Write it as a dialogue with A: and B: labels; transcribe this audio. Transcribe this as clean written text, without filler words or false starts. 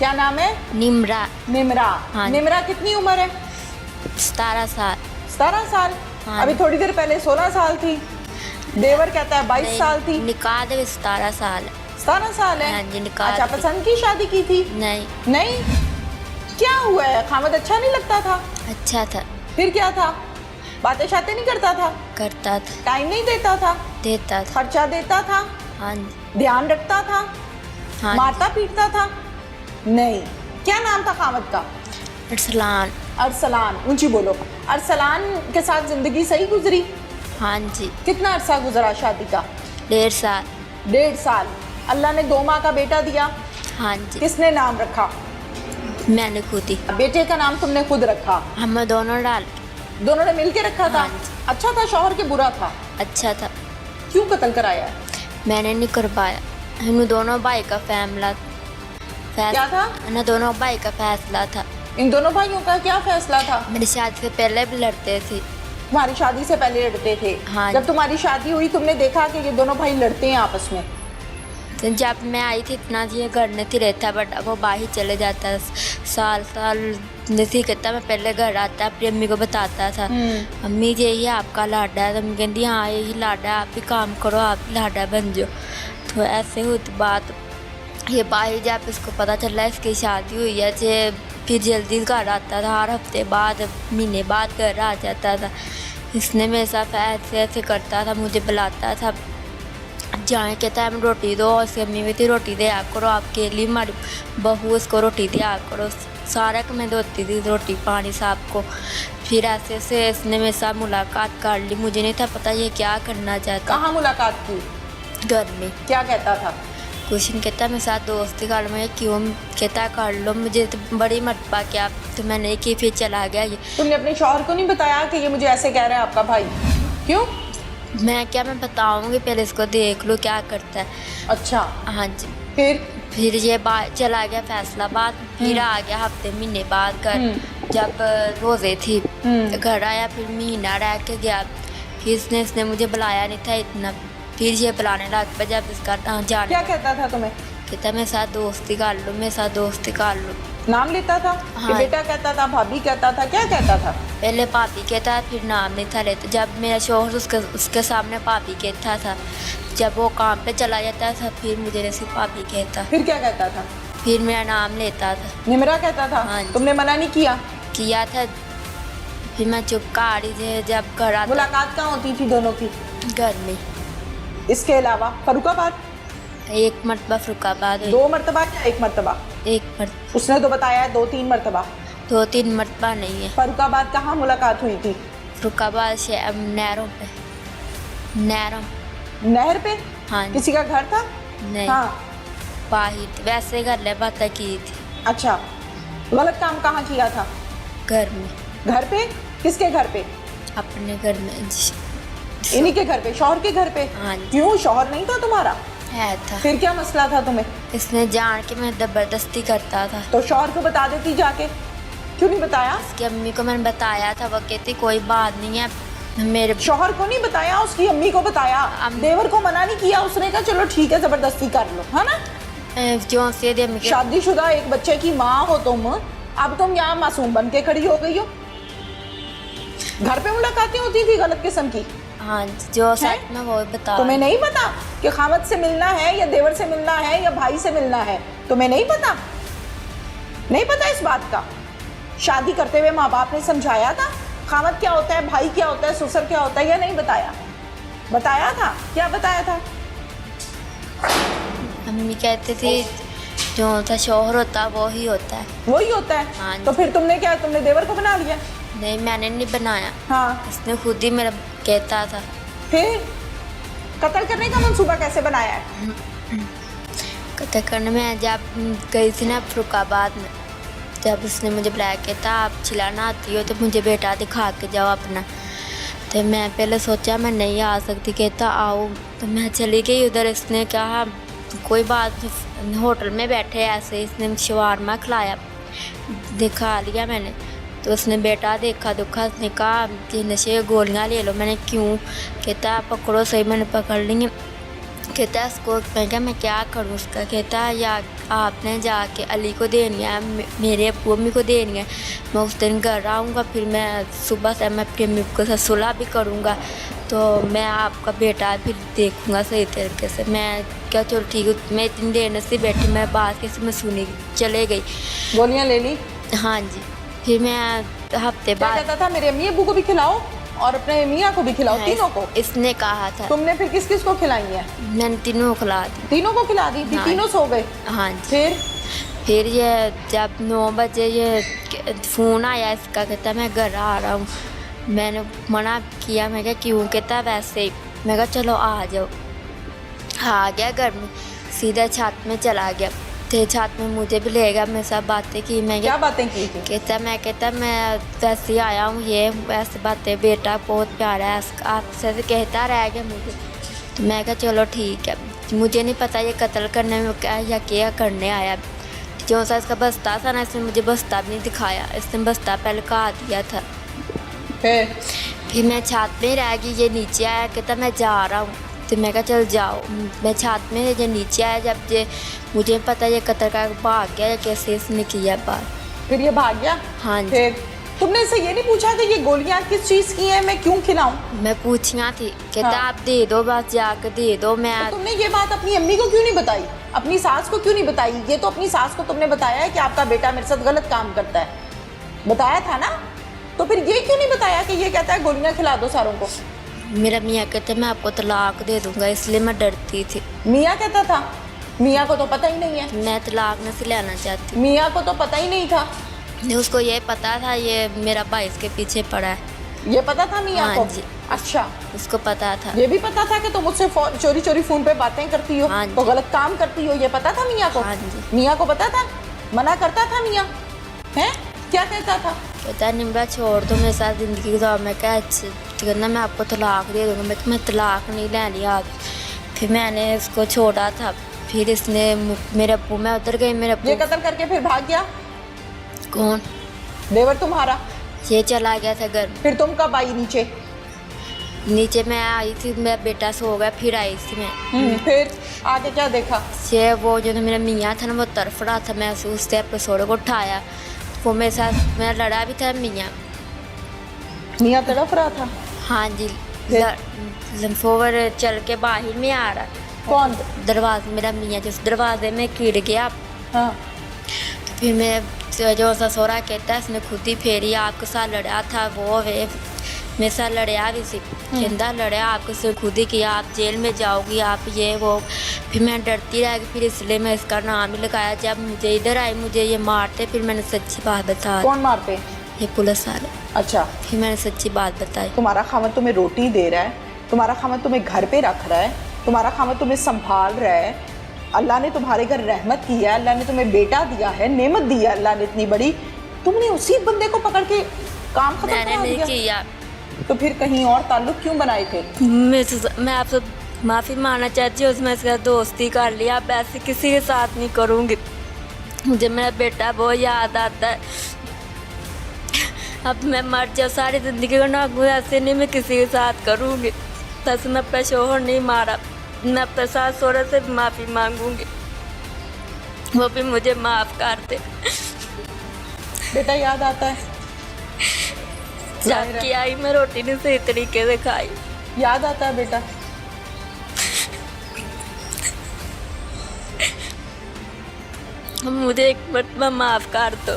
A: क्या नाम है?
B: निम्रा।
A: निम्रा।
B: हाँ।
A: निम्रा कितनी उम्र है?
B: 17 साल।
A: 17 साल।
B: हाँ।
A: अभी थोड़ी देर पहले 16 साल थी। देवर कहता है 22 साल थी।
B: निकाह दे 17 साल है।
A: 17 साल है।
B: हाँ जी, निकाह
A: अच्छा,
B: थी।
A: पसंद की शादी की थी?
B: नहीं।
A: नहीं, क्या हुआ है? खामद अच्छा नहीं लगता था?
B: अच्छा था।
A: फिर क्या था? बातें शातें नहीं करता था?
B: करता था।
A: टाइम नहीं देता था?
B: देता था।
A: खर्चा देता था?
B: हाँ जी।
A: ध्यान रखता था?
B: हाँ
A: मारता पीटता था? नहीं। क्या नाम था खामद का?
B: जी। अरसलान।
A: अरसलान। ऊंची बोलो। अरसलान के साथ जिंदगी सही गुजरी?
B: हाँ जी।
A: कितना अरसा गुजरा शादी का?
B: 1.5 साल।
A: 1.5 साल। अल्लाह ने 2 माह का बेटा दिया।
B: हाँ जी।
A: किसने नाम रखा?
B: मैंने खुद ही।
A: बेटे का नाम तुमने खुद रखा?
B: हम दोनों डाल।
A: दोनों ने मिलके रखा था?
B: हाँ जी।
A: अच्छा था शौहर के बुरा था?
B: अच्छा था।
A: क्यों कत्ल कराया है?
B: मैंने नहीं करवाया। इन दोनों भाई का फैसला।
A: क्या था?
B: इन दोनों भाई का फैसला था।
A: इन दोनों भाइयों का क्या फैसला था?
B: मेरी शादी से पहले भी लड़ते थे।
A: तुम्हारी शादी से पहले लड़ते थे?
B: हाँ।
A: जब तुम्हारी शादी हुई तुमने देखा कि ये दोनों भाई लड़ते हैं आपस में?
B: तो जब मैं आई थी इतना ये घर नहीं रहता, बट वो बाहर चले जाता। साल साल नहीं कहता, मैं पहले घर आता अपनी अम्मी को बताता था, अम्मी यही आपका लाडा है। तो अम्मी कहती हाँ यही लाडा, आप भी काम करो, आप भी लाडा बन जाओ। तो ऐसे हुई तो बात ये बाहर जब इसको पता चला इसकी शादी हुई है, जे फिर जल्दी घर आता था, हर हफ्ते बाद महीने बाद घर आ जाता था। इसने मेरे साथ ऐसे ऐसे करता था, मुझे बुलाता था, जाने के टाइम रोटी दो, उसकी अम्मी भी थी रोटी दे आप करो, आपके लिए हमारी बहू उसको रोटी दे आप करो, सारा को मैं धोती थी रोटी पानी सबको। फिर ऐसे ऐसे इसने मेरे साथ मुलाकात कर ली, मुझे नहीं था पता ये क्या करना चाहता।
A: कहाँ मुलाकात की?
B: घर में।
A: क्या कहता था?
B: कुछ नहीं कहता, मेरे साथ दोस्ती कर लो। मैं क्यों कहता कर लो, मुझे तो बड़ी मरतबा क्या तो मैं नहीं की, फिर चला गया ये।
A: तुमने अपने शौहर को नहीं बताया कि ये मुझे ऐसे कह रहा है आपका भाई? क्यों?
B: मैं क्या मैं बताऊंगी, पहले इसको देख लो क्या करता है।
A: अच्छा।
B: हाँ जी।
A: फिर
B: ये चला गया फैसलाबाद, फिर आ गया हफ्ते महीने बाद घर, जब रोज़े थी घर आया, फिर महीना रह के गया। फिर इसने मुझे बुलाया नहीं था इतना, फिर ये बुलाने लग पे जब इसका जाने।
A: क्या कहता था तुम्हें?
B: कहता मेरे साथ दोस्ती कर लो, मेरे साथ दोस्ती कर लो।
A: नाम लेता था?
B: हाँ।
A: कि बेटा कहता था, भाभी कहता था, क्या कहता था?
B: पहले पापी कहता, फिर नाम नहीं था लेता। जब मेरा शौहर उसके सामने पापी कहता था, जब वो काम पे चला जाता था फिर मुझे नहीं सिर्फ पापी कहता।
A: फिर क्या कहता था?
B: फिर मेरा नाम लेता था।
A: निमरा कहता था?
B: हाँ जी।
A: तुमने मना नहीं किया?
B: किया था। फिर मैं चुप कर रही थी, जब घर आता।
A: मुलाकात कहाँ होती थी दोनों की?
B: घर में।
A: इसके अलावा फरुखाबाद?
B: एक मरतबा फरुखाबाद हुई।
A: 2 मरतबा या 1 मरतबा?
B: एक मरतबा।
A: उसने तो बताया है 2-3 मरतबा।
B: 2-3 मरतबा नहीं है।
A: फरुखाबाद कहाँ मुलाकात हुई थी?
B: फरुखाबाद से नहरों पे। नहरों।
A: नहर पे?
B: हाँ जी।
A: किसी का घर था?
B: नहीं।
A: हाँ।
B: बाहर वैसे घर ले बात की थी।
A: अच्छा, गलत काम कहाँ किया था?
B: घर में।
A: घर पे? किसके घर पे?
B: अपने घर में।
A: इन्हीं के घर पे, शौहर के घर पे?
B: हाँ जी।
A: क्यों, शौहर नहीं था तुम्हारा?
B: है था।
A: फिर क्या मसला था तुम्हें?
B: इसने जान के मैं जबरदस्ती करता था।
A: तो शौहर को बता देती जाके, क्यों नहीं बताया?
B: उसकी अम्मी को मैंने बताया था, वो कहती कोई बात नहीं है। मेरे
A: शौहर को नहीं बताया, उसकी अम्मी को बताया? देवर को मना नहीं किया? उसने कहा चलो ठीक है जबरदस्ती कर लो, है ना?
B: जो से दे अम्मी
A: शादीशुदा एक बच्चे की माँ हो तुम, अब तुम यहाँ मासूम बन के खड़ी हो गई हो। घर पे मुलाकातें होती थी गलत किस्म की?
B: हाँ जो सच में वो बता।
A: तुम्हें नहीं पता कि खामद से मिलना है या देवर से मिलना है या भाई से मिलना है? तुम्हें नहीं पता? नहीं पता इस बात का? शादी करते हुए माँ बाप ने समझाया था खामद क्या होता है, भाई क्या होता है, ससुर क्या होता है, या नहीं बताया? बताया था? क्या बताया था?
B: अम्मी कहती थी जो होता शौहर होता वो ही होता है।
A: वही होता है?
B: हाँ।
A: तो फिर तुमने क्या, तुमने देवर को बना लिया?
B: नहीं मैंने नहीं बनाया।
A: हाँ।
B: इसने खुद ही मेरा कहता था।
A: फिर कत्ल करने का मंसूबा कैसे बनाया है?
B: कत्ल करने में जब गई थी ना फरुखाबाद में, जब उसने मुझे बुलाया, कहता आप चिल्लाना आती हो तो मुझे बेटा दिखा के जाओ अपना। तो मैं पहले सोचा मैं नहीं आ सकती, कहता आओ, तो मैं चली गई उधर। इसने कहा कोई बात, होटल में बैठे ऐसे, इसने शवारमा खिलाया, दिखा लिया मैंने। तो उसने बेटा देखा दुखा, उसने कहा कि नशे गोलियाँ ले लो। मैंने क्यों? कहता पकड़ो सही। मैंने पकड़ ली, कहता है इसको, मैं क्या मैं क्या करूँ उसका। कहता है या आपने जाके अली को देनी है, मेरे अब्बू अम्मी को देनी है। मैं उस दिन घर आऊँगा, फिर मैं सुबह से मैं अपनी अम्मी के साथ सुलह भी करूँगा, तो मैं आपका बेटा फिर देखूँगा सही तरीके से। मैं क्या चलो ठीक है। मैं इतनी देर से बैठी, मैं बात कैसे मैं सुनी, चले गई।
A: गोलियां ले ली?
B: हाँ जी। फिर मैं हफ्ते
A: क्या
B: बाद
A: कहता था मेरे अम्मी अब्बू को भी खिलाओ और अपने मियाँ को भी खिलाओ, तीनों को?
B: इसने कहा था।
A: तुमने फिर किस किस को खिलाई है?
B: मैंने तीनों को खिला दी।
A: तीनों को खिला दी थी?
B: हाँ।
A: तीनों सो गए?
B: हाँ जी। फिर ये जब 9 बजे ये फ़ोन आया इसका, कहता मैं घर आ रहा हूँ। मैंने मना किया, मैं क्या क्यों? कहता वैसे ही। मैं कहा चलो आ जाओ। आ गया घर में, सीधा छत में चला गया। तो छत में मुझे भी ले गया, मेरे साथ बातें की। मैं
A: क्या बातें की थी?
B: कहता मैं वैसे ही आया हूँ, ये वैसे बातें, बेटा बहुत प्यारा है आपसे, कहता रह गया मुझे। तो मैं कहा चलो ठीक है। मुझे नहीं पता ये कत्ल करने में क्या करने आया। जो सा इसका बस्ता था ना, इसने मुझे बस्ता भी नहीं दिखाया। इसने बस्ता पहले कहा दिया था। फिर मैं छत में रह गई। ये नीचे आया, कहता मैं जा रहा हूँ। तो मैं कहा चल जाओ। मैं छत में जो नीचे आया, जब ये मुझे पता ये कत्ल का भाग गया या कैसे इसने किया बात।
A: फिर ये भाग गया?
B: हाँ जी।
A: फिर तुमने इससे ये नहीं पूछा कि ये गोलियां किस चीज़ की हैं, मैं क्यों खिलाऊं?
B: मैं पूछिया थी। कहता
A: हाँ।
B: आप दे दो, बस जाकर दे दो। मैं
A: तो तुमने ये बात अपनी अम्मी को क्यों नहीं बताई, अपनी सास को क्यों नहीं बताई? ये तो अपनी सास को तुमने बताया है कि आपका बेटा मेरे साथ गलत काम करता है, बताया था ना? तो फिर ये क्यों नहीं बताया कि ये कहता है गोलियां खिला दो सारों को?
B: मेरा मियाँ कहते मैं आपको तलाक दे दूंगा, इसलिए मैं डरती थी।
A: मियाँ कहता था? मियाँ को तो पता ही नहीं है।
B: मैं तलाक नहीं लेना चाहती।
A: मियाँ को तो पता ही नहीं था?
B: उसको ये पता था ये मेरा भाई इसके पीछे पड़ा है।
A: ये पता था मियाँ
B: हाँ
A: को?
B: जी।
A: अच्छा,
B: उसको पता था।
A: ये भी पता था कि तुम मुझसे चोरी चोरी फोन पे बातें करती हो,
B: हाँ जी।
A: तो गलत काम करती हो, ये पता था मियाँ को?
B: हाँ जी।
A: मियाँ को पता था? मना करता था मियाँ? हैं? क्या कहता था?
B: कहता निम्रा छोड़ दो मेरे साथ ज़िंदगी गुजार। मैं क्या कहना मैं आपको तलाक दे दूँगा। मैं तलाक नहीं लेनी आप। फिर मैंने उसको छोड़ा था। फिर इसने मेरे अब्बू, मैं उधर गई, मेरे
A: ये
B: अब्बू।
A: कत्ल करके फिर भाग गया?
B: कौन?
A: देवर तुम्हारा?
B: ये चला गया था घर।
A: फिर तुम कब आई नीचे?
B: नीचे मैं आई थी, मेरा बेटा सो गया, फिर आई थी मैं।
A: फिर आगे क्या देखा?
B: ये वो जो मेरा मियाँ था ना, वो तरफ रहा था। मैं उससे एपिसोड को उठाया, वो मेरे साथ मैं लड़ा भी था।
A: मियाँ तड़प रहा था?
B: हाँ जी। लंफोवर चल के बाहर में आ रहा।
A: कौन?
B: दरवाजे, मेरा मियाँ जिस दरवाजे में गिर गया।
A: हाँ।
B: तो फिर मैं जो ससुरा कहता है इसने खुद ही फेरी, आपके साथ लड़ा था वो वे मेरे साथ लड़या भी सी। कहता लड़या आपके से खुद ही किया, आप जेल में जाओगी, आप ये वो। फिर मैं डरती रह गई। फिर इसलिए मैं इसका नाम ही लगाया। जब मुझे इधर आई, मुझे ये मारते, फिर मैंने सच्ची बात बताई।
A: कौन मारते?
B: ये पुलिस वाले।
A: अच्छा।
B: फिर मैंने सच्ची बात बताई।
A: तुम्हारा खामद तुम्हें रोटी दे रहा है, तुम्हारा खामद तुम्हें घर पे रख रहा है, तुम्हारा खामद तुम्हें संभाल रहा है, अल्लाह ने तुम्हारे घर रहमत की है, अल्लाह ने तुम्हें बेटा दिया है, नेमत दी है अल्लाह ने इतनी बड़ी, तुमने उसी बंदे को पकड़ के काम खत्म
B: मैंने
A: करा
B: नहीं
A: दिया?
B: किया।
A: तो फिर कहीं और ताल्लुक क्यों बनाए थे?
B: मैं आपसे माफ़ी मांगना चाहती हूँ। उसमें इसका दोस्ती कर लिया, अब ऐसे किसी के साथ नहीं करूँगी। मुझे मेरा बेटा बहुत याद आता है। अब मैं मर जाऊँ, सारी ज़िंदगी को ना ऐसे नहीं मैं किसी के साथ करूँगी। बस मैं अपना शोहर नहीं मारा, मैं अपने सास सहुरे से माफ़ी मांगूंगी, वो भी मुझे माफ़ कर दे।
A: बेटा याद आता है?
B: जाके आई, मैं रोटी नहीं सही तरीके से खाई।
A: याद आता है बेटा?
B: मुझे एक मरतबा माफ़ कर दो।